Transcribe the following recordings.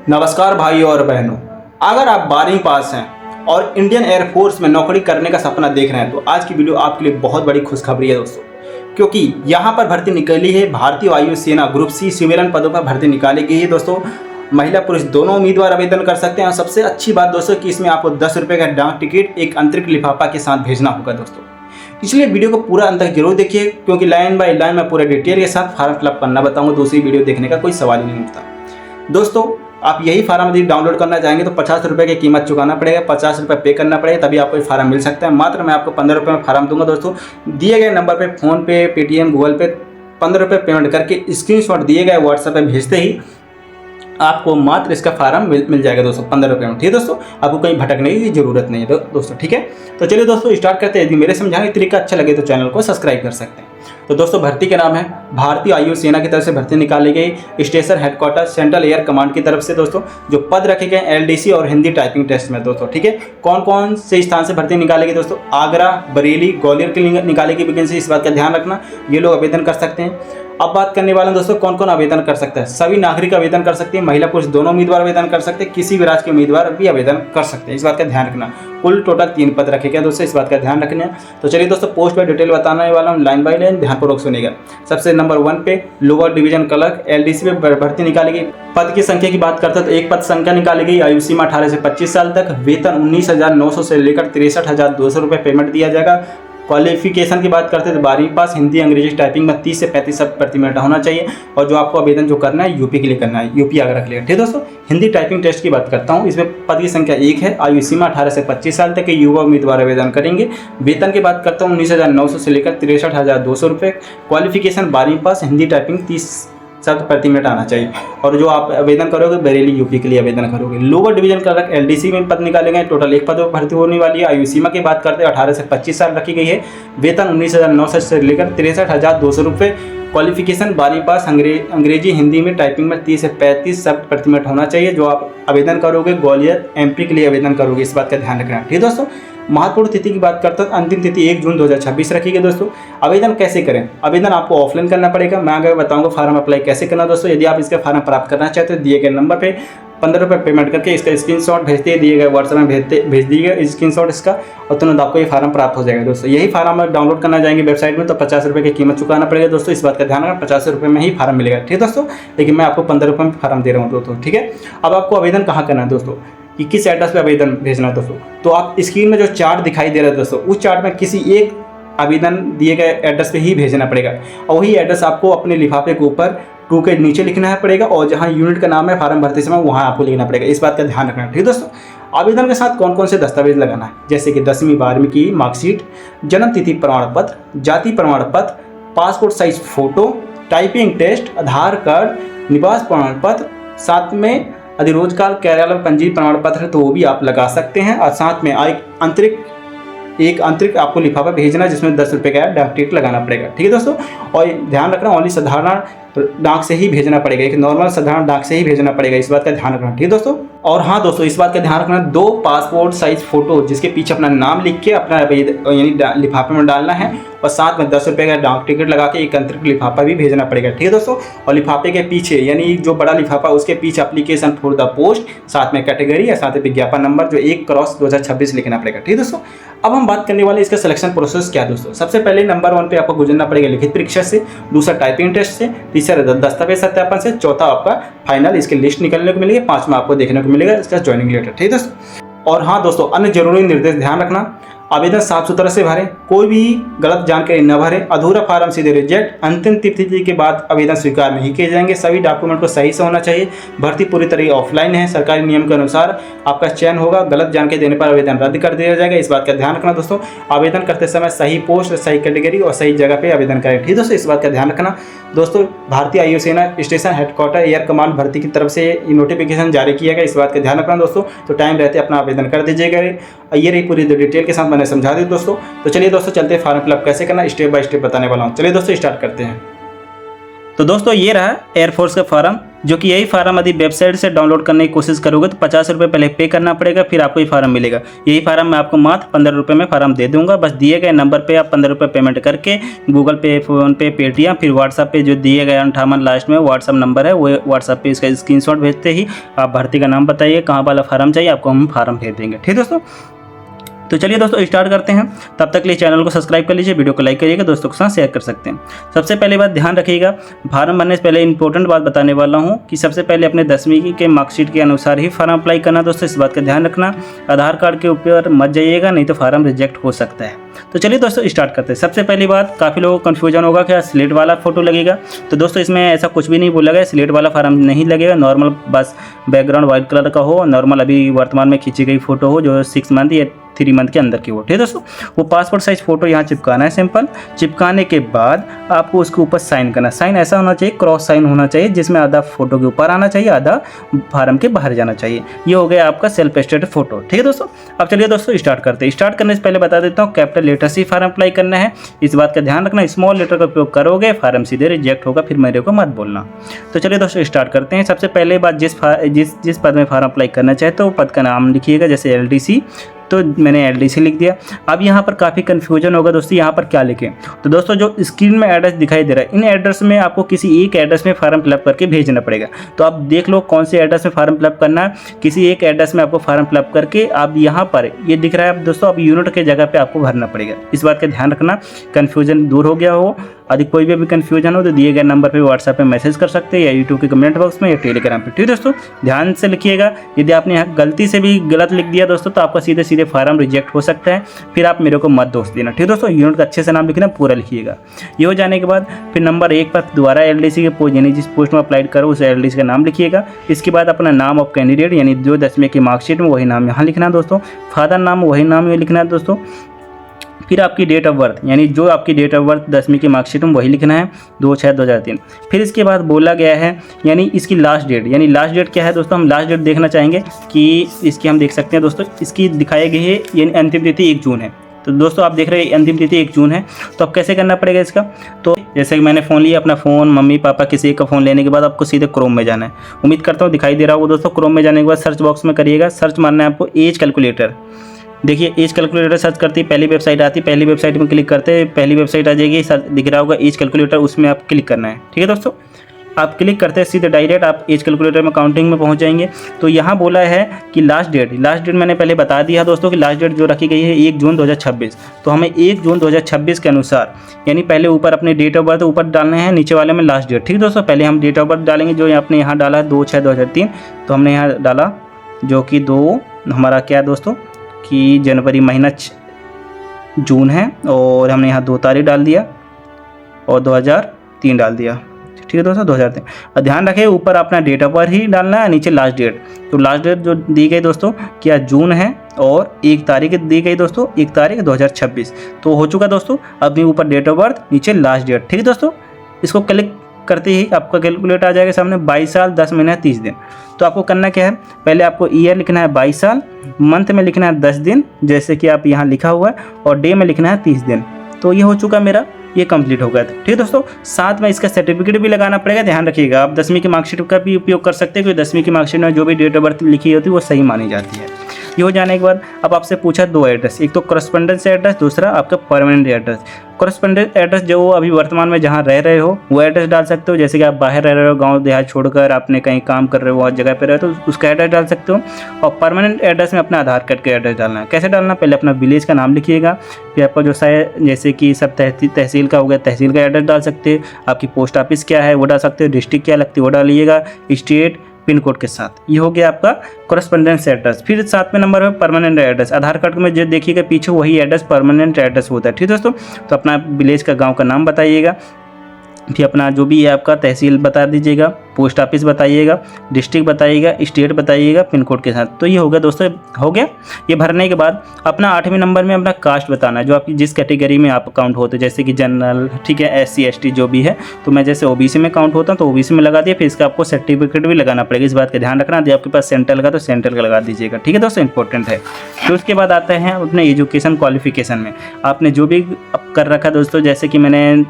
नमस्कार भाइयों और बहनों, अगर आप 12वीं पास हैं और इंडियन एयरफोर्स में नौकरी करने का सपना देख रहे हैं तो आज की वीडियो आपके लिए बहुत बड़ी खुशखबरी है दोस्तों, क्योंकि यहाँ पर भर्ती निकली है। भारतीय वायु सेना ग्रुप सी सिविलियन पदों पर भर्ती निकाली गई है दोस्तों। महिला पुरुष दोनों उम्मीदवार आवेदन कर सकते हैं। और सबसे अच्छी बात दोस्तों कि इसमें आपको 10 रुपये का डाक टिकट एक अंतरिक्ष लिफाफा के साथ भेजना होगा दोस्तों। इसलिए वीडियो को पूरा अंत तक जरूर देखिए, क्योंकि लाइन बाय लाइन मैं पूरे डिटेल के साथ फॉर्म फिलअप करना बताऊंगा। दूसरी वीडियो देखने का कोई सवाल ही नहीं उठता दोस्तों। आप यही फार्म यदि डाउनलोड करना चाहेंगे तो 50 रुपये की कीमत चुकाना पड़ेगा, 50 रुपये पे करना पड़ेगा, तभी आपको ये फार्म मिल सकता है। मात्र मैं आपको 15 रुपये में फार्म दूंगा दोस्तों। दिए गए नंबर पे फ़ोन पे, पेटीएम, गूगल पे 15 रुपये पेमेंट करके स्क्रीनशॉट दिए गए व्हाट्सएप पे भेजते ही आपको मात्र इसका फार्म मिल जाएगा दोस्तों 15 रुपये में। ठीक है दोस्तों, आपको कहीं भटकने की जरूरत नहीं है दोस्तों। ठीक है, तो चलिए दोस्तों स्टार्ट करते हैं। यदि मेरे समझाने का तरीका अच्छा लगे तो चैनल को सब्सक्राइब कर सकते हैं। तो दोस्तों भर्ती के नाम है भारतीय वायु सेना की तरफ से भर्ती निकाली गई station headquarter central air command की तरफ से दोस्तों। जो पद रखे गए एलडीसी और हिंदी टाइपिंग टेस्ट में दोस्तों। ठीक है, कौन कौन से स्थान से भर्ती निकाली गई दोस्तों? आगरा, बरेली, ग्वालियर की निकाली गई वैकेंसी, इस बात का ध्यान रखना। ये लोग आवेदन कर सकते हैं। अब बात करने वाले दोस्तों कौन कौन आवेदन कर सकता है। सभी नागरिक आवेदन कर सकते हैं, महिला पुरुष दोनों उम्मीदवार आवेदन कर सकते हैं, किसी भी राज्य के उम्मीदवार भी आवेदन कर सकते हैं। इस बात का ध्यान रखना। कुल टोटल 3 पद रखे गए दोस्तों, इस बात का ध्यान रखना है। तो चलिए दोस्तों पोस्ट पर डिटेल बताने वाला हूँ लाइन बाय लाइन, ध्यानपूर्वक सुनिएगा। सबसे नंबर 1 पे लोअर डिवीजन क्लर्क एलडीसी में भर्ती निकाली गई। पद की संख्या की बात करते हैं तो एक पद संख्या निकाली गई। आयु सीमा 18 से 25 साल तक। वेतन 19,900 से लेकर 63,200 रुपये पेमेंट दिया जाएगा। क्वालिफिकेशन की बात करते हैं तो 12वीं पास, हिंदी अंग्रेजी टाइपिंग में 30 से 35 शब्द प्रति मिनट होना चाहिए। और जो आपको आवेदन जो करना है यूपी के लिए करना है, यूपी आगे रख लिया। ठीक है दोस्तों, हिंदी टाइपिंग टेस्ट की बात करता हूँ। इसमें पद की संख्या 1 है। आयु सीमा 18 से 25 साल तक के युवा उम्मीदवार आवेदन करेंगे। वेतन की बात करता हूँ 19,900 से लेकर 63,200 रुपये। क्वालिफिकेशन 12वीं पास, हिंदी टाइपिंग 30 शब्द प्रति मिनट आना चाहिए। और जो आप आवेदन करोगे बरेली यूपी के लिए आवेदन करोगे। लोअर डिवीजन क्लर्क एलडीसी में पद निकाले गए। टोटल 1 पद भर्ती होने वाली है। आयु सीमा की बात करते हैं 18 से 25 साल रखी गई है। वेतन 19,900 से लेकर 63,200 रुपये। क्वालिफिकेशन 12वीं पास, अंग्रेजी हिंदी में टाइपिंग में 30 से 35 शब्द प्रति मिनट होना चाहिए। जो आप आवेदन करोगे ग्वालियर एमपी के लिए आवेदन करोगे, इस बात का ध्यान रखना। ठीक है दोस्तों, महत्वपूर्ण तिथि की बात करते हैं। अंतिम तिथि 1 जून 2026 रखी गई दोस्तों। आवेदन कैसे करें? आवेदन आपको ऑफलाइन करना पड़ेगा। मैं आगे बताऊंगा फार्म अप्लाई कैसे करना दोस्तों। यदि आप इसका फार्म प्राप्त करना चाहते हो दिए गए नंबर पे 15 रुपये पेमेंट करके इसका स्क्रीनशॉट भेजते दिए गए व्हाट्सएप में भेज दिए स्क्रीनशॉट इसका, और तुरंत आपको ये फार्म प्राप्त हो जाएगा दोस्तों। यही फार्म आप डाउनलोड करना जाएंगे वेबसाइट में तो 50 रुपये की कीमत चुकाना पड़ेगा दोस्तों। इस बात का ध्यान रखना, 50 रुपये में ही फार्म मिलेगा। ठीक है दोस्तों, लेकिन मैं आपको 15 रुपये में फार्म दे रहा हूँ दोस्तों। ठीक है, अब आपको आवेदन कहाँ करना है दोस्तों, कि किस एड्रेस पे आवेदन भेजना है दोस्तों। तो आप स्क्रीन में जो चार्ट दिखाई दे रहा है दोस्तों, उस चार्ट में किसी एक आवेदन दिए गए एड्रेस पे ही भेजना पड़ेगा। और वही एड्रेस आपको अपने लिफाफे के ऊपर 2 के नीचे लिखना है पड़ेगा, और जहाँ यूनिट का नाम है फार्म भरते समय वहाँ आपको लिखना पड़ेगा। इस बात का ध्यान रखना। ठीक है दोस्तों, आवेदन के साथ कौन कौन से दस्तावेज लगाना है, जैसे कि 10वीं 12वीं की मार्कशीट, जन्म तिथि प्रमाण पत्र, जाति प्रमाण पत्र, passport size photo, typing test, Aadhaar card, निवास प्रमाण पत्र, साथ में यदि रोजगार कार्यालय पंजीयन प्रमाण पत्र है तो वो भी आप लगा सकते हैं। और साथ में एक अंतरिक्ष आपको लिफाफा भेजना जिसमें 10 रुपये का डाक टिकट लगाना पड़ेगा। ठीक है दोस्तों, और ध्यान रखना ओनली साधारण डाक से ही भेजना पड़ेगा, एक नॉर्मल साधारण डाक से ही भेजना पड़ेगा। इस बात का ध्यान रखना। ठीक है दोस्तों, और हाँ दोस्तों इस बात का ध्यान रखना 2 पासपोर्ट साइज फोटो जिसके पीछे अपना नाम लिख के अपना यानी लिफाफे में डालना है, और साथ में 10 रुपये का डाक टिकट लगा के एक अंतरिक्ष लिफाफा भी भेजना पड़ेगा। ठीक है दोस्तों, और लिफाफे के पीछे यानी जो बड़ा लिफाफा उसके पीछे एप्लीकेशन फॉर द पोस्ट, साथ में कैटेगरी या साथ में विज्ञापन नंबर जो 1/2026 लिखना पड़ेगा। ठीक है दोस्तों, अब हम बात करने वाले इसका सिलेक्शन प्रोसेस क्या दोस्तों। सबसे पहले नंबर 1 पे आपको गुजरना पड़ेगा लिखित परीक्षा से, दूसरा टाइपिंग टेस्ट से, तीसरा दस्तावेज सत्यापन से, चौथा आपका फाइनल इसकी लिस्ट निकलने को मिलेगी, 5वां आपको देखने को मिलेगा इसका ज्वाइनिंग लेटर। ठीक है दोस्तों, और हाँ दोस्तों अन्य जरूरी निर्देश ध्यान रखना। आवेदन साफ सुथरा से भरें, कोई भी गलत जानकारी न भरें, अधूरा फार्म सीधे रिजेक्ट। अंतिम तिथि के बाद आवेदन स्वीकार नहीं किए जाएंगे। सभी डॉक्यूमेंट को सही से होना चाहिए। भर्ती पूरी तरह ऑफलाइन है, सरकारी नियम के अनुसार आपका चयन होगा। गलत जानकारी देने पर आवेदन रद्द कर दिया जाएगा। इस बात का ध्यान रखना दोस्तों। आवेदन करते समय सही पोस्ट, सही कैटेगरी और सही जगह पर आवेदन करें। ठीक है दोस्तों, इस बात का ध्यान रखना दोस्तों। भारतीय वायु सेना स्टेशन हेडक्वार्टर एयर कमांड भर्ती की तरफ से नोटिफिकेशन जारी किया गया। इस बात का ध्यान रखना दोस्तों। तो टाइम रहते अपना आवेदन कर दीजिएगा। ये रही पूरी डिटेल के साथ मैंने समझा दी दोस्तों। तो चलिए दोस्तों चलते हैं फॉर्म फिलअप कैसे करना स्टेप बाय स्टेप बताने वाला हूँ। चलिए दोस्तों स्टार्ट करते हैं। तो दोस्तों ये रहा एयरफोर्स का फार्म, जो कि यही फार्म यदि वेबसाइट से डाउनलोड करने की कोशिश करोगे तो 50 रुपये पहले पे करना पड़ेगा, फिर आपको ये फार्म मिलेगा। यही फार्म मैं आपको मात्र 15 रुपये में फार्म दे दूंगा। बस दिए गए नंबर पे आप 15 रुपये पेमेंट करके गूगल पे, फ़ोन पे, पेटीएम, फिर व्हाट्सअप पे जो दिए गए 58 लास्ट में व्हाट्सअप नंबर है, वो व्हाट्सअप पे इसका स्क्रीनशॉट भेजते ही आप भर्ती का नाम बताइए, कहाँ वाला फार्म चाहिए, आपको हम फार्म भेज देंगे। ठीक दोस्तों, तो चलिए दोस्तों स्टार्ट करते हैं। तब तक के लिए चैनल को सब्सक्राइब कर लीजिए, वीडियो को लाइक करिएगा, दोस्तों के साथ शेयर कर सकते हैं। सबसे पहले बात ध्यान रखिएगा, फार्म भरने से पहले इंपॉर्टेंट बात बताने वाला हूं कि सबसे पहले अपने 10वीं के मार्कशीट के अनुसार ही फार्म अप्लाई करना। दोस्तों इस बात का ध्यान रखना, आधार कार्ड के ऊपर मत जाइएगा, नहीं तो फार्म रिजेक्ट हो सकता है। तो चलिए दोस्तों स्टार्ट करते हैं। सबसे पहली बात, काफ़ी लोगों को कन्फ्यूजन होगा क्या स्लेट वाला फोटो लगेगा। तो दोस्तों इसमें ऐसा कुछ भी नहीं बोला गया, स्लेट वाला फार्म नहीं लगेगा। नॉर्मल बस बैकग्राउंड व्हाइट कलर का हो, नॉर्मल अभी वर्तमान में खींची गई फोटो हो जो 6 मंथ या 3 मंथ के अंदर की हो। ठीक है दोस्तों, वो पासपोर्ट साइज फोटो यहाँ चिपकाना है। सिंपल चिपकाने के बाद आपको उसके ऊपर साइन करना। साइन ऐसा होना चाहिए, क्रॉस साइन होना चाहिए, जिसमें आधा फोटो के ऊपर आना चाहिए, आधा फार्म के बाहर जाना चाहिए। ये हो गया आपका सेल्फ एटेस्टेड फोटो। ठीक है दोस्तों, अब चलिए दोस्तों स्टार्ट करते हैं। स्टार्ट करने से पहले बता देता हूँ, कैपिटल लेटर से फार्म अप्लाई करना है, इस बात का ध्यान रखना। स्मॉल लेटर का उपयोग करोगे फार्म सीधे रिजेक्ट होगा, फिर मेरे को मत बोलना। तो चलिए दोस्तों स्टार्ट करते हैं। सबसे पहले बात, जिस पद में फार्म अप्लाई करना चाहे तो पद का नाम लिखिएगा, जैसे LDC, तो मैंने LDC लिख दिया। अब यहाँ पर काफ़ी कन्फ्यूजन होगा दोस्तों, यहाँ पर क्या लिखें। तो दोस्तों जो स्क्रीन में एड्रेस दिखाई दे रहा है, इन एड्रेस में आपको किसी एक एड्रेस में फार्म फिलअप करके भेजना पड़ेगा। तो आप देख लो कौन से एड्रेस में फार्म फिलअप करना है। किसी एक एड्रेस में आपको फार्म फिलअप करके आप यहाँ पर ये दिख रहा है दोस्तों, अब यूनिट के जगह पे आपको भरना पड़ेगा। इस बात का ध्यान रखना, कन्फ्यूजन दूर हो गया हो। यदि कोई भी कन्फ्यूजन हो तो दिए गए नंबर पे व्हाट्सएप पे मैसेज कर सकते हैं, या यूट्यूब के कमेंट बॉक्स में, या टेलीग्राम पे। ठीक है दोस्तों, ध्यान से लिखिएगा। यदि आपने यहाँ गलती से भी गलत लिख दिया दोस्तों तो आपका सीधे सीधे फार्म रिजेक्ट हो सकता है, फिर आप मेरे को मत दोष देना। ठीक है दोस्तों, यूनिट का अच्छे से नाम लिखना, पूरा लिखिएगा। ये हो जाने के बाद फिर नंबर 1 पर दोबारा LDC के पोस्ट, यानी जिस पोस्ट में अप्लाई करो उस LDC का नाम लिखिएगा। इसके बाद अपना नाम ऑफ कैंडिडेट, यानी जो 10वीं की मार्कशीट में वही नाम यहाँ लिखना है दोस्तों। फादर नाम वही नाम ये लिखना है दोस्तों। फिर आपकी डेट ऑफ बर्थ, यानी जो आपकी डेट ऑफ बर्थ 10वीं की मार्कशीट में वही लिखना है, 2/6/2003। फिर इसके बाद बोला गया है, यानी इसकी लास्ट डेट, यानी लास्ट डेट क्या है दोस्तों, हम लास्ट डेट देखना चाहेंगे कि इसकी हम देख सकते हैं दोस्तों, इसकी दिखाई गई है, यानी अंतिम तिथि 1 जून है। तो दोस्तों आप देख रहे हैं अंतिम तिथि 1 जून है। तो अब कैसे करना पड़ेगा इसका, तो जैसे कि मैंने फ़ोन लिया, अपना फ़ोन, मम्मी पापा किसी एक का फ़ोन लेने के बाद आपको सीधे क्रोम में जाना है। उम्मीद करता हूँ दिखाई दे रहा होगा दोस्तों। क्रोम में जाने के बाद सर्च बॉक्स में करिएगा, सर्च मारना है आपको एज कैलकुलेटर। देखिए एज कैलकुलेटर सर्च करते ही पहली वेबसाइट आती है, पहली वेबसाइट में क्लिक करते हैं, पहली वेबसाइट आ जाएगी, दिख रहा होगा एज कैलकुलेटर, उसमें आप क्लिक करना है। ठीक है दोस्तों, आप क्लिक करते हैं सीधे डायरेक्ट आप एज कैलकुलेटर में काउंटिंग में पहुंच जाएंगे। तो यहाँ बोला है कि लास्ट डेट मैंने पहले बता दिया दोस्तों कि लास्ट डेट जो रखी गई है 1 जून 2026। तो हमें 1 जून 2026 के अनुसार, यानी पहले ऊपर अपने डेट ऑफ बर्थ ऊपर डालने हैं, नीचे वाले में लास्ट डेट। ठीक है दोस्तों, पहले हम डेट ऑफ बर्थ डालेंगे, जो आपने यहाँ डाला है 2/6/2003, तो हमने यहाँ डाला जो कि 2 हमारा क्या है दोस्तों कि जनवरी महीना जून है, और हमने यहाँ 2 तारीख डाल दिया और 2003 डाल दिया। ठीक है दोस्तों, 2003। और ध्यान रखें ऊपर अपना डेट ऑफ बर्थ ही डालना है, नीचे लास्ट डेट। तो लास्ट डेट जो दी गई दोस्तों क्या जून है, और 1 तारीख दी गई दोस्तों 1 तारीख 2026। तो हो चुका दोस्तों, अपनी ऊपर डेट ऑफ बर्थ, नीचे लास्ट डेट। ठीक है दोस्तों, इसको क्लिक करते ही आपका कैलकुलेट आ जाएगा सामने 22 साल 10 महीना 30 दिन। तो आपको करना क्या है, पहले आपको ईयर लिखना है 22 साल, मंथ में लिखना है 10 दिन, जैसे कि आप यहाँ लिखा हुआ है, और डे में लिखना है 30 दिन। तो ये हो चुका मेरा, ये कंप्लीट हो गया था। ठीक है दोस्तों, साथ में इसका सर्टिफिकेट भी लगाना पड़ेगा। ध्यान रखिएगा, आप 10वीं की मार्कशीट का भी उपयोग कर सकते हैं, क्योंकि 10वीं की मार्कशीट में जो भी डेट ऑफ बर्थ लिखी होती है वो सही मानी जाती है। ये हो जाने के बाद अब आपसे पूछा 2 एड्रेस, एक तो करस्पॉन्डेंस एड्रेस, दूसरा आपका परमानेंट एड्रेस। करस्पॉन्डेंस एड्रेस जो अभी वर्तमान में जहाँ रह रहे हो वो एड्रेस डाल सकते हो, जैसे कि आप बाहर रह रहे हो, गांव देहात छोड़कर आपने कहीं काम कर रहे हो, वहाँ जगह पे रहे हो तो उसका एड्रेस डाल सकते हो। और परमानेंट एड्रेस में अपना आधार कार्ड का एड्रेस डालना है। कैसे डालना, पहले अपना विलेज का नाम लिखिएगा, फिर आपका जो जैसे कि सब तहसील का हो गया, तहसील का एड्रेस डाल सकते हैं, आपकी पोस्ट ऑफिस क्या है वो डाल सकते हो, डिस्ट्रिक्ट क्या लगती है वो डालिएगा, स्टेट, पिन कोड के साथ। ये हो गया आपका कॉरेस्पॉन्डेंस एड्रेस। फिर 7वें नंबर है परमानेंट एड्रेस। आधार कार्ड में जो देखिएगा पीछे वही एड्रेस परमानेंट एड्रेस होता है। ठीक है दोस्तों, तो अपना विलेज का गांव का नाम बताइएगा, फिर अपना जो भी है आपका तहसील बता दीजिएगा, पोस्ट ऑफिस बताइएगा, डिस्ट्रिक्ट बताइएगा, स्टेट बताइएगा, पिन कोड के साथ। तो ये हो गया दोस्तों, हो गया। ये भरने के बाद अपना 8वें नंबर में अपना कास्ट बताना है, जो आपकी जिस कैटेगरी में आप काउंट होते हैं, जैसे कि जनरल, ठीक है, SC ST जो भी है। तो मैं जैसे OBC में काउंट होता हूँ तो OBC में लगा दिया। फिर इसका आपको सर्टिफिकेट भी लगाना पड़ेगा, इस बात का ध्यान रखना। यदि आपके पास सेंट्रल का तो सेंट्रल का लगा दीजिएगा। ठीक है दोस्तों, इंपॉर्टेंट है। फिर उसके बाद आते हैं अपने एजुकेशन क्वालिफिकेशन में। आपने जो भी कर रखा दोस्तों, जैसे कि मैंने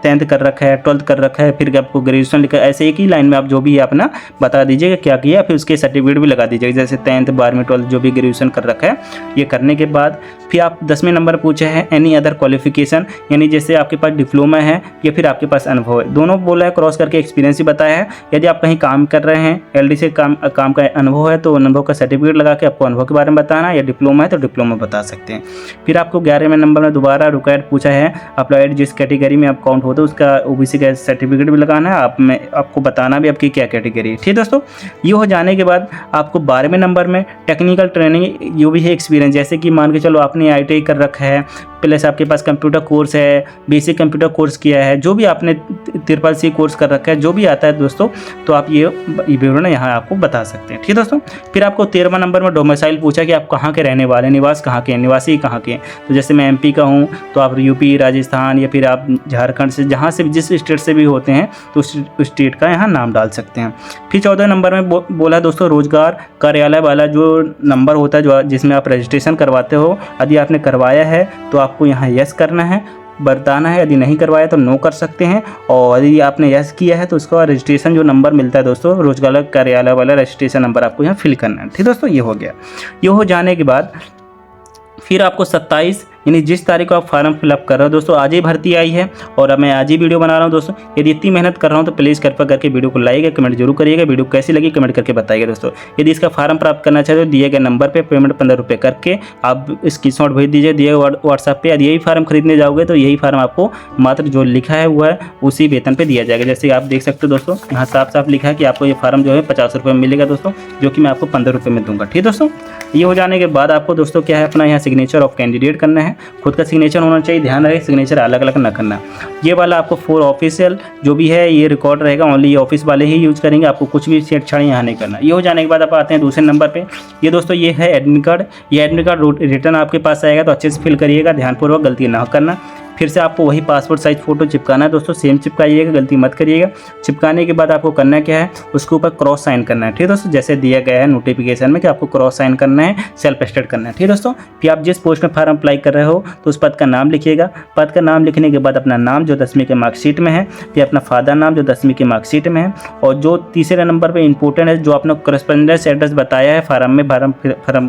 10th कर रखा है, 12th कर रखा है, फिर आपको ग्रेजुएशन लिखा है, ऐसे एक ही लाइन में आप जो भी अपना बता दीजिएगा क्या किया, फिर उसके सर्टिफिकेट भी लगा दीजिएगा। जैसे 10th 12वीं 12th जो भी ग्रेजुएशन कर रखा है, ये करने के बाद फिर आप 10वें नंबर पूछे हैं एनी अदर क्वालिफिकेशन, यानी जैसे आपके पास डिप्लोमा है या फिर आपके पास अनुभव है, दोनों बोला है, क्रॉस करके एक्सपीरियंस ही बताया है। यदि आप कहीं काम कर रहे हैं, एलडी से काम का अनुभव है तो अनुभव का सर्टिफिकेट लगा के आपको अनुभव के बारे में बताना, या डिप्लोमा है तो डिप्लोमा बता सकते हैं। फिर आपको 11वें नंबर में दोबारा रिक्वायर्ड पूछा है अप्लाइड जिस कैटेगरी में आप काउंट होते हो उसका ओबीसी का सर्टिफिकेट भी लगाना है, आपको बताना भी आपकी क्या कैटेगरी है। ठीक दोस्तों, ये हो जाने के बाद आपको 12वें नंबर में टेक्निकल ट्रेनिंग जो भी है एक्सपीरियंस, जैसे कि मान के चलो आपने ITI कर रखा है, प्लस आपके पास कंप्यूटर कोर्स है, बेसिक कंप्यूटर कोर्स किया है, जो भी आपने CCC कोर्स कर रखा है, जो भी आता है दोस्तों, तो आप ये विवरण यहाँ आपको बता सकते हैं। ठीक दोस्तों, फिर आपको 13वां नंबर में डोमिसाइल पूछा कि आप कहाँ के रहने वाले, निवास कहाँ के, निवासी कहाँ के, तो जैसे मैं MP का हूँ तो आप UP, राजस्थान या फिर आप झारखंड से, जहाँ से जिस स्टेट से भी होते हैं तो उस स्टेट का यहाँ नाम डाल सकते हैं। फिर 14वें नंबर में बोला दोस्तों रोजगार कार्यालय वाला जो नंबर होता है जो जिसमें आप रजिस्ट्रेशन करवाते हो, यदि आपने करवाया है तो आपको यहाँ यस करना है, बताना है, यदि नहीं करवाया तो नो कर सकते हैं, और यदि आपने यस किया है तो उसका रजिस्ट्रेशन जो नंबर मिलता है दोस्तों रोजगार कार्यालय वाला रजिस्ट्रेशन नंबर आपको यहाँ फिल करना है। ठीक दोस्तों, ये हो गया। ये हो जाने के बाद फिर आपको 27 यानी जिस तारीख को आप फॉर्म फिलअप कर रहे हो दोस्तों, आज ही भर्ती आई है और अब मैं आज ही वीडियो बना रहा हूँ दोस्तों। यदि इतनी मेहनत कर रहा हूँ तो प्लीज़ कृपया करके वीडियो को लाइक कमेंट जरूर करिएगा। वीडियो कैसी लगी कमेंट करके बताइएगा दोस्तों। यदि इसका फॉर्म प्राप्त करना चाहते हो दिए गए नंबर पर पेमेंट 15 रुपये करके आप स्क्रीनशॉट भेज दीजिए दिए व्हाट्सएप पे। यदि यही फॉर्म खरीदने जाओगे तो यही फॉर्म आपको मात्र जो लिखा है हुआ है उसी वेतन पर दिया जाएगा। जैसे आप देख सकते हो दोस्तों, यहाँ साफ साफ लिखा है कि आपको ये फॉर्म जो है 50 रुपये में मिलेगा दोस्तों, जो कि मैं आपको 15 रुपये में दूंगा। ठीक दोस्तों, ये हो जाने के बाद आपको दोस्तों क्या है अपना यहाँ सिग्नेचर ऑफ कैंडिडेट करना है। खुद का सिग्नेचर होना चाहिए, ध्यान रहे सिग्नेचर अलग अलग ना करना। ये वाला आपको 4 ऑफिशियल जो भी है ये रिकॉर्ड रहेगा, ओनली ये ऑफिस वाले ही यूज करेंगे, आपको कुछ भी छेड़छाड़ यहाँ नहीं करना। ये हो जाने के बाद आप आते हैं दूसरे नंबर पे। ये दोस्तों ये है एडमिट कार्ड। ये एडमिट कार्ड रिटर्न आपके पास आएगा तो अच्छे से फिल करिएगा, ध्यानपूर्वक, गलती ना करना। फिर से आपको वही पासपोर्ट साइज फ़ोटो चिपकाना है दोस्तों, सेम चिपकाइएगा, गलती मत करिएगा। चिपकाने के बाद आपको करना क्या है, उसके ऊपर क्रॉस साइन करना है। ठीक दोस्तों, जैसे दिया गया है नोटिफिकेशन में कि आपको क्रॉस साइन करना है, सेल्फ अटेस्टेड करना है। ठीक दोस्तों, फिर आप जिस पोस्ट में फॉर्म अप्लाई कर रहे हो तो उस पद का नाम लिखिएगा। पद का नाम लिखने के बाद अपना नाम जो 10वीं के मार्कशीट में है, फिर अपना फादर नाम जो 10वीं की मार्कशीट में है, और जो तीसरे नंबर पर इंपॉर्टेंट है जो आपने करस्पॉन्डेंस एड्रेस बताया है फॉर्म में, फॉर्म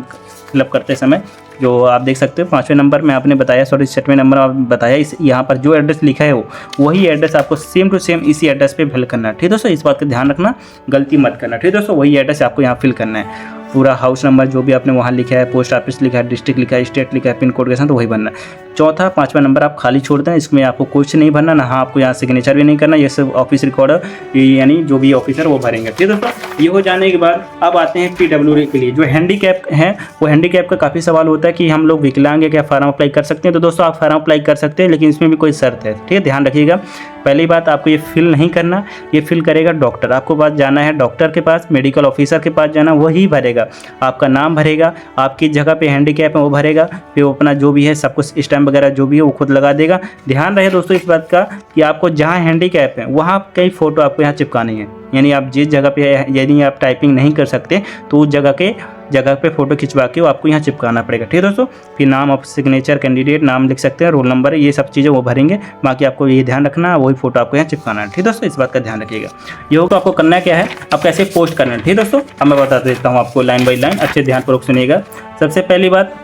फिलअप करते समय, जो आप देख सकते हो 5वें नंबर में आपने बताया, 6वें नंबर में आपने बताया, इस यहाँ पर जो एड्रेस लिखा है वही एड्रेस आपको सेम टू सेम इसी एड्रेस पे फिल करना है। ठीक दोस्तों, इस बात का ध्यान रखना, गलती मत करना। ठीक दोस्तों, वही एड्रेस आपको यहाँ फिल करना है। पूरा हाउस नंबर जो भी आपने वहाँ लिखा है, पोस्ट ऑफिस लिखा है, डिस्ट्रिक्ट लिखा है, स्टेट लिखा है, पिन कोड के साथ, तो वही भरना है। चौथा 5वां नंबर आप खाली छोड़ दें, इसमें आपको कुछ नहीं भरना, ना आपको यहाँ सिग्नेचर भी नहीं करना, ये सब ऑफिस रिकॉर्डर यानी जो भी ऑफिसर वो भरेंगे। ठीक दोस्तों, ये हो जाने के बाद अब आते हैं PWD के लिए। जो हैंडीकैप है वो हैंडीकैप का काफ़ी सवाल होता है कि हम लोग विकलांग है क्या फॉर्म अप्लाई कर सकते हैं। तो दोस्तों आप फॉर्म अप्लाई कर सकते हैं, लेकिन इसमें भी कोई शर्त है। ठीक है, ध्यान रखिएगा। पहली बात, आपको ये फिल नहीं करना, ये फिल करेगा डॉक्टर। आपको पास जाना है डॉक्टर के पास, मेडिकल ऑफिसर के पास जाना, वही भरेगा, आपका नाम भरेगा, आपकी जगह पे हैंडीकैप है वो भरेगा, फिर वो अपना जो भी है सब कुछ स्टैम्प वगैरह जो भी है वो खुद लगा देगा। ध्यान रहे दोस्तों इस बात का कि आपको जहाँ हैंडीकैप है वहाँ कई फ़ोटो आपको यहाँ चिपकानी है, यानी आप जिस जगह पे यदि आप टाइपिंग नहीं कर सकते तो उस जगह पे फ़ोटो खिंचवा के वो आपको यहाँ चिपकाना पड़ेगा। ठीक है दोस्तों, फिर नाम ऑफ सिग्नेचर कैंडिडेट नाम लिख सकते हैं, रोल नंबर, ये सब चीज़ें वो भरेंगे। बाकी आपको ये ध्यान रखना वही फ़ोटो आपको यहाँ चिपकाना है। ठीक दोस्तों, इस बात का ध्यान रखिएगा। ये होगा आपको करना क्या है, आप कैसे पोस्ट करना है। ठीक दोस्तों, अब मैं बता देता हूँ आपको लाइन बाई लाइन, अच्छे ध्यानपूर्वक सुनिएगा। सबसे पहली बात,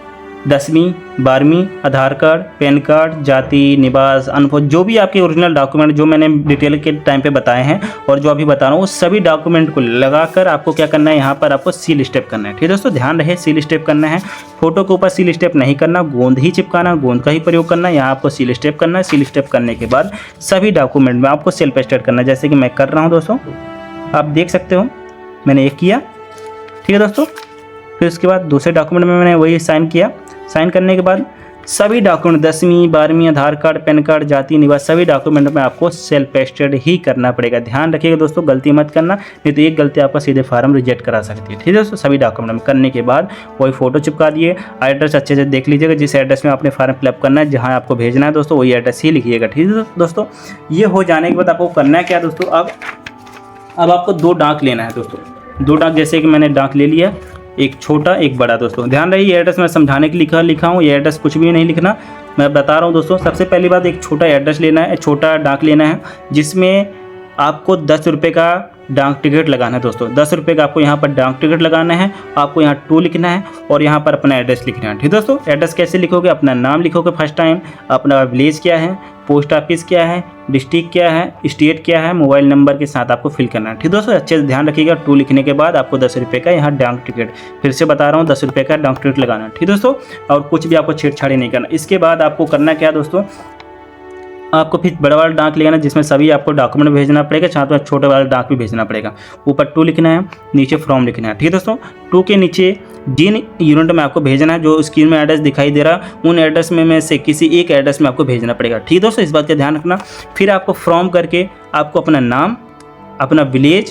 10वीं 12वीं आधार कार्ड, पैन कार्ड, जाति, निवास, अनुभव, जो भी आपके ओरिजिनल डॉक्यूमेंट जो मैंने डिटेल के टाइम पे बताए हैं और जो अभी बता रहा हूँ, वो सभी डॉक्यूमेंट को लगाकर आपको क्या करना है, यहाँ पर आपको सील स्टेप करना है। ठीक है दोस्तों, ध्यान रहे सील स्टेप करना है। फोटो के ऊपर सील स्टेप नहीं करना, गोंद ही चिपकाना, गोंद का ही प्रयोग करना है। यहाँ आपको सील स्टेप करना है। सील स्टेप करने के बाद सभी डॉक्यूमेंट में आपको सेल्फ अटेस्टेड करना है, जैसे कि मैं कर रहा हूँ दोस्तों, आप देख सकते हो मैंने एक किया। ठीक है दोस्तों, फिर उसके बाद दूसरे डॉक्यूमेंट में मैंने वही साइन किया। साइन करने के बाद सभी डॉक्यूमेंट 10वीं 12वीं आधार कार्ड, पैन कार्ड, जाति, निवास, सभी डॉक्यूमेंट में आपको सेल्फ अटेस्टेड ही करना पड़ेगा। ध्यान रखिएगा दोस्तों, गलती मत करना, नहीं तो एक गलती आपका सीधे फार्म रिजेक्ट करा सकती है। ठीक है दोस्तों, सभी डॉक्यूमेंट में करने के बाद वही फोटो चिपका दिए। एड्रेस अच्छे से देख लीजिएगा, जिस एड्रेस में आपने फार्म फिलअप करना है, जहाँ आपको भेजना है दोस्तों वही एड्रेस ही लिखिएगा। ठीक है दोस्तों, ये हो जाने के बाद आपको करना है क्या दोस्तों, अब आपको 2 डाक लेना है दोस्तों। 2 डाक, जैसे कि मैंने डाक ले लिया, एक छोटा एक बड़ा। दोस्तों ध्यान रही, ये एड्रेस मैं समझाने के लिए लिखा हूँ, ये एड्रेस कुछ भी नहीं लिखना, मैं बता रहा हूँ दोस्तों। सबसे पहली बात, एक छोटा एड्रेस लेना है, छोटा डाक लेना है, जिसमें आपको 10 रुपये का डाक टिकट लगाना है दोस्तों। 10 रुपये का आपको यहाँ पर डाक टिकट लगाना है। आपको यहाँ 2 लिखना है और यहाँ पर अपना एड्रेस लिखना है। ठीक दोस्तों, एड्रेस कैसे लिखोगे? अपना नाम लिखोगे फर्स्ट टाइम, अपना विलेज क्या है, पोस्ट ऑफिस क्या है, डिस्ट्रिक्ट क्या है, स्टेट क्या है, मोबाइल नंबर के साथ आपको फिल करना है। ठीक दोस्तों, अच्छे से ध्यान रखिएगा। 2 लिखने के बाद आपको 10 रुपये का यहाँ डाक टिकट, फिर से बता रहा हूँ 10 रुपये का डाक टिकट लगाना है। ठीक दोस्तों, और कुछ भी आपको छेड़छाड़ी नहीं करना। इसके बाद आपको करना क्या दोस्तों, आपको फिर बड़ा वाला डाक लेना, जिसमें सभी आपको डॉक्यूमेंट भेजना पड़ेगा, साथ में छोटे वाला डाक भी भेजना पड़ेगा। ऊपर 2 लिखना है, नीचे फ्रॉम लिखना है। ठीक है दोस्तों, 2 के नीचे जिन यूनिट में आपको भेजना है, जो स्क्रीन में एड्रेस दिखाई दे रहा, उन एड्रेस में से किसी एक एड्रेस में आपको भेजना पड़ेगा। ठीक है दोस्तों, इस बात का ध्यान रखना। फिर आपको फ्रॉम करके आपको अपना नाम, अपना विलेज,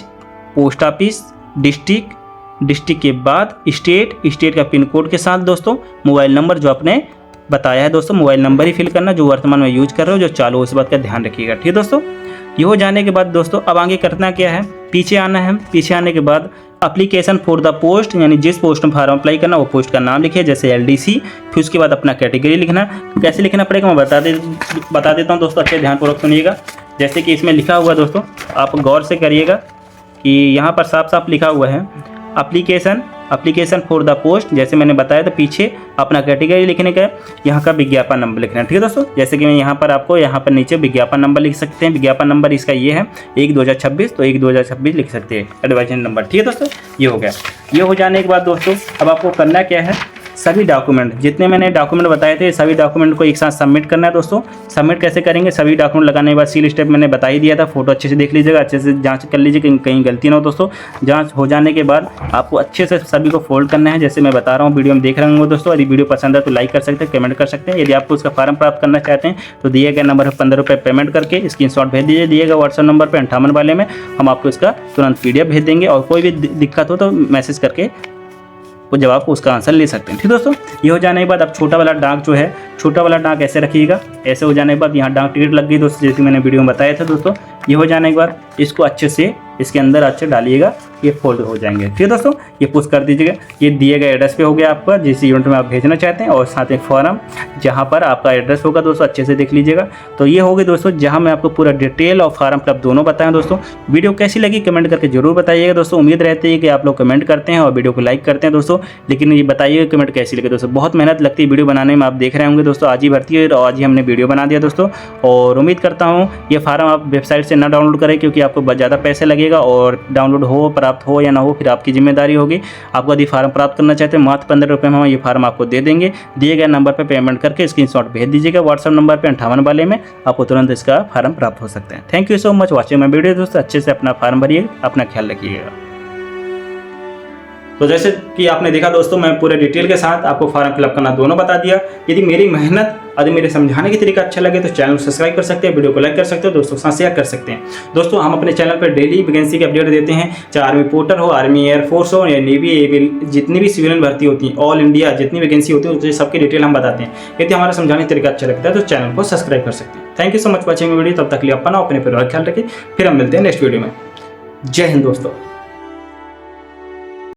पोस्ट ऑफिस, डिस्ट्रिक्ट के बाद स्टेट का पिन कोड के साथ दोस्तों मोबाइल नंबर जो आपने बताया है दोस्तों, मोबाइल नंबर ही फिल करना जो वर्तमान में यूज कर रहे हो, जो चालू हो, इस बात का ध्यान रखिएगा। ठीक है दोस्तों, ये हो जाने के बाद दोस्तों अब आगे करना क्या है, पीछे आना है। पीछे आने के बाद एप्लीकेशन फॉर द पोस्ट, यानी जिस पोस्ट में फॉर्म अप्लाई करना वो पोस्ट का नाम लिखिए, जैसे LDC। फिर उसके बाद अपना कैटेगरी लिखना। कैसे लिखना पड़ेगा मैं बता देता हूँ दोस्तों, अच्छे ध्यानपूर्वक सुनिएगा। जैसे कि इसमें लिखा हुआ दोस्तों, आप गौर से करिएगा कि यहाँ पर साफ साफ लिखा हुआ है एप्लीकेशन फॉर द पोस्ट। जैसे मैंने बताया था, पीछे अपना कैटेगरी लिखने का, यहाँ का विज्ञापन नंबर लिखना है। ठीक है दोस्तों, जैसे कि मैं यहाँ पर आपको यहाँ पर नीचे विज्ञापन नंबर लिख सकते हैं। विज्ञापन नंबर इसका ये है 1/2026, तो 1/2026 लिख सकते हैं, एडवाइजरी नंबर। ठीक है दोस्तों, ये हो गया। ये हो जाने के बाद दोस्तों अब आपको करना क्या है, सभी डॉक्यूमेंट जितने मैंने डॉक्यूमेंट बताए थे, सभी डॉक्यूमेंट को एक साथ सबमिट करना है दोस्तों। सबमिट कैसे करेंगे, सभी डॉक्यूमेंट लगाने के बाद सील स्टेप मैंने बता ही दिया था। फोटो अच्छे से देख लीजिएगा, अच्छे से जांच कर लीजिए कहीं गलती ना हो दोस्तों। जांच हो जाने के बाद आपको अच्छे से सभी को फोल्ड करना है, जैसे मैं बता रहा हूँ, वीडियो में देख रहे होंगे दोस्तों। यदि वीडियो पसंद है तो लाइक कर सकते हैं, कमेंट कर सकते हैं। यदि आपको उसका फॉर्म प्राप्त करना चाहते हैं तो दिए गए नंबर पर 15 रुपये पेमेंट करके स्क्रीनशॉट भेज दीजिए। दिएगा व्हाट्सएप नंबर पर 58 वाले में, हम आपको इसका तुरंत PDF भेज देंगे। और कोई भी दिक्कत हो तो मैसेज करके वो जब आप उसका आंसर ले सकते हैं। ठीक दोस्तों, ये हो जाने के बाद अब छोटा वाला डाक जो है, छोटा वाला डाक ऐसे रखिएगा। ऐसे हो जाने के बाद यहाँ डाक टिकट लग गई दोस्तों, जैसे मैंने वीडियो में बताया था दोस्तों। ये हो जाने के बाद इसको अच्छे से इसके अंदर अच्छे डालिएगा, ये फोल्ड हो जाएंगे। ठीक है दोस्तों, ये पुश कर दीजिएगा। ये दिए गए एड्रेस पे हो गया आपका, जिस यूनिट में आप भेजना चाहते हैं, और साथ में फॉर्म जहाँ पर आपका एड्रेस होगा दोस्तों, अच्छे से देख लीजिएगा। तो ये हो गए दोस्तों, जहाँ मैं आपको पूरा डिटेल और फॉर्म प्राप्त दोनों बताएं दोस्तों। वीडियो कैसी लगी कमेंट करके जरूर बताइएगा दोस्तों। उम्मीद रहती है कि आप लोग कमेंट करते हैं और वीडियो को लाइक करते हैं दोस्तों। लेकिन ये बताइएगा कमेंट कैसी लगी दोस्तों। बहुत मेहनत लगती है वीडियो बनाने में, आप देख रहे होंगे दोस्तों। आज ही भर्ती है और आज ही हमने वीडियो बना दिया दोस्तों। और उम्मीद करता हूँ ये फॉर्म आप वेबसाइट से ना डाउनलोड करें, क्योंकि आपको बहुत ज़्यादा पैसे लगेगा, और डाउनलोड हो, प्राप्त हो या ना हो, फिर आपकी जिम्मेदारी होगी। आपको यदि फॉर्म प्राप्त करना चाहते हैं, मात्र 15 रुपये में हम ये फॉर्म आपको दे देंगे। दिए गए नंबर पर पेमेंट करके स्क्रीनशॉट भेज दीजिएगा व्हाट्सएप नंबर पर 58 वाले में, आपको तुरंत इसका फॉर्म प्राप्त हो सकते हैं। Thank you so much watching my video दोस्तों। अच्छे से अपना फॉर्म भरिए, अपना ख्याल रखिएगा। तो जैसे कि आपने देखा दोस्तों, मैं पूरे डिटेल के साथ आपको फॉर्म फिलअप करना दोनों बता दिया। यदि मेरी मेहनत, यदि मेरे समझाने की तरीका अच्छा लगे तो चैनल को सब्सक्राइब कर सकते हैं, वीडियो को लाइक कर सकते हो, दोस्तों के साथ शेयर कर सकते हैं। दोस्तों हम अपने चैनल पर डेली वैकेंसी के अपडेट देते हैं, चाहे आर्मी पोर्टर हो, आर्मी एयरफोर्स हो या नेवी, जितनी भी सिविलियन भर्ती होती है, ऑल इंडिया जितनी वैकेंसी होती है उसकी सबकी डिटेल हम बताते हैं। यदि हमारा समझाने का तरीका अच्छा लगता है तो चैनल को सब्सक्राइब कर सकते हैं। Thank you so much watching video. तब तक के लिए अपना अपने परिवार ख्याल रखिए, फिर हम मिलते हैं नेक्स्ट वीडियो में। जय हिंद दोस्तों।